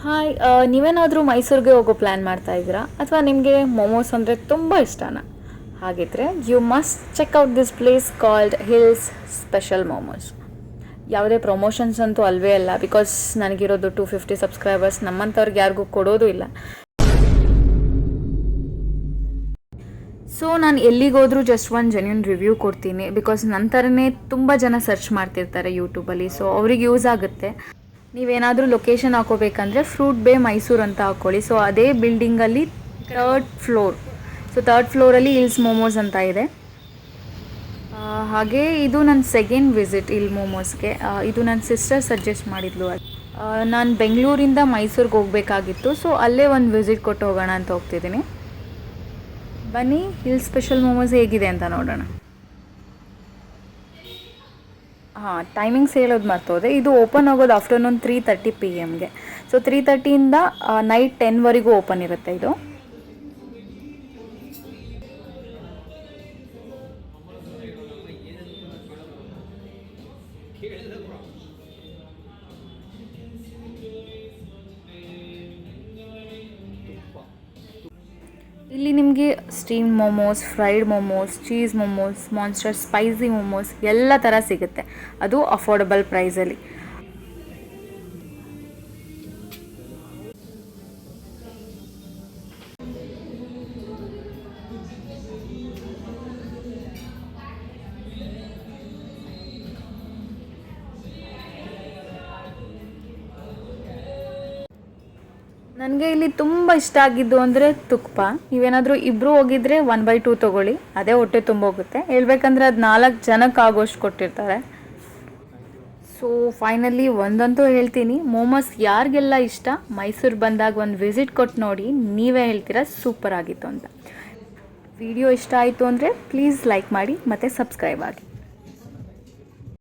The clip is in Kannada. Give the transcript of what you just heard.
ಹಾಯ್, ನೀವೇನಾದರೂ ಮೈಸೂರಿಗೆ ಹೋಗೋ ಪ್ಲ್ಯಾನ್ ಮಾಡ್ತಾ ಇದ್ದೀರಾ ಅಥವಾ ನಿಮಗೆ ಮೊಮೋಸ್ ಅಂದರೆ ತುಂಬ ಇಷ್ಟನಾ? ಹಾಗಿದ್ರೆ you must check out this place called hills special momos. ಯಾವುದೇ ಪ್ರಮೋಷನ್ಸ್ ಅಂತೂ ಅಲ್ವೇ ಅಲ್ಲ, ಬಿಕಾಸ್ ನನಗಿರೋದು 250 ಸಬ್ಸ್ಕ್ರೈಬರ್ಸ್, ನಮ್ಮಂಥವ್ರಿಗೆ ಯಾರಿಗೂ ಕೊಡೋದು ಇಲ್ಲ. ಸೊ ನಾನು ಎಲ್ಲಿಗೋದ್ರೂ ಜಸ್ಟ್ ಒಂದು ಜೆನ್ಯೂನ್ ರಿವ್ಯೂ ಕೊಡ್ತೀನಿ, ಬಿಕಾಸ್ ನನ್ನ ಥರನೇ ತುಂಬ ಜನ ಸರ್ಚ್ ಮಾಡ್ತಿರ್ತಾರೆ ಯೂಟ್ಯೂಬಲ್ಲಿ. ಸೊ ಅವ್ರಿಗೆ ಯೂಸ್ ಆಗುತ್ತೆ. ನೀವೇನಾದರೂ ಲೊಕೇಶನ್ ಹಾಕೋಬೇಕಂದ್ರೆ ಫ್ರೂಟ್ ಬೇ ಮೈಸೂರು ಅಂತ ಹಾಕ್ಕೊಳ್ಳಿ. ಸೊ ಅದೇ ಬಿಲ್ಡಿಂಗಲ್ಲಿ ಥರ್ಡ್ ಫ್ಲೋರ್. ಸೊ ಥರ್ಡ್ ಫ್ಲೋರಲ್ಲಿ ಹಿಲ್ಸ್ ಮೋಮೋಸ್ ಅಂತ ಇದೆ. ಹಾಗೆ ಇದು ನನ್ನ ಸೆಕೆಂಡ್ ವಿಸಿಟ್ ಇಲ್ಲಿ ಮೋಮೋಸ್ಗೆ. ಇದು ನನ್ನ ಸಿಸ್ಟರ್ ಸಜೆಸ್ಟ್ ಮಾಡಿದ್ಲು. ನಾನು ಬೆಂಗಳೂರಿಂದ ಮೈಸೂರಿಗೆ ಹೋಗಬೇಕಾಗಿತ್ತು. ಸೊ ಅಲ್ಲೇ ಒಂದು ವಿಸಿಟ್ ಕೊಟ್ಟು ಹೋಗೋಣ ಅಂತ ಹೋಗ್ತಿದ್ದೀನಿ. ಬನ್ನಿ, ಹಿಲ್ಸ್ ಸ್ಪೆಷಲ್ ಮೋಮೋಸ್ ಹೇಗಿದೆ ಅಂತ ನೋಡೋಣ. ಟೈಮಿಂಗ್ಸ್ ಹೇಳೋದು ಮರ್ತೋದೆ. ಇದು ಓಪನ್ ಆಗೋದು ಆಫ್ಟರ್ನೂನ್ 3:30 PM. ಸೊ 3:30ಇಂದ ನೈಟ್ 10ವರೆಗೂ ಓಪನ್ ಇರುತ್ತೆ ಇದು. ಇಲ್ಲಿ ನಿಮಗೆ steam momos, fried momos, cheese momos, monster spicy momos ಎಲ್ಲ ಥರ ಸಿಗುತ್ತೆ. ಅದು ಅಫೋರ್ಡಬಲ್ ಪ್ರೈಸಲ್ಲಿ. ನನಗೆ ಇಲ್ಲಿ ತುಂಬ ಇಷ್ಟ ಆಗಿದ್ದು ಅಂದರೆ ತುಪ್ಪ. ನೀವೇನಾದರೂ ಇಬ್ಬರು ಹೋಗಿದ್ರೆ 1/2 ತೊಗೊಳ್ಳಿ, ಅದೇ ಹೊಟ್ಟೆ ತುಂಬ ಹೋಗುತ್ತೆ. ಹೇಳ್ಬೇಕಂದ್ರೆ ಅದು 4 ಜನಕ್ಕೆ ಆಗೋಷ್ಟು ಕೊಟ್ಟಿರ್ತಾರೆ. ಸೊ ಫೈನಲಿ ಒಂದಂತೂ ಹೇಳ್ತೀನಿ, ಮೋಮೋಸ್ ಯಾರಿಗೆಲ್ಲ ಇಷ್ಟ, ಮೈಸೂರು ಬಂದಾಗ ಒಂದು ವಿಸಿಟ್ ಕೊಟ್ಟು ನೋಡಿ, ನೀವೇ ಹೇಳ್ತೀರಾ ಸೂಪರ್ ಆಗಿತ್ತು ಅಂತ. ವಿಡಿಯೋ ಇಷ್ಟ ಆಯಿತು ಅಂದರೆ ಪ್ಲೀಸ್ ಲೈಕ್ ಮಾಡಿ ಮತ್ತು ಸಬ್ಸ್ಕ್ರೈಬ್ ಆಗಿ.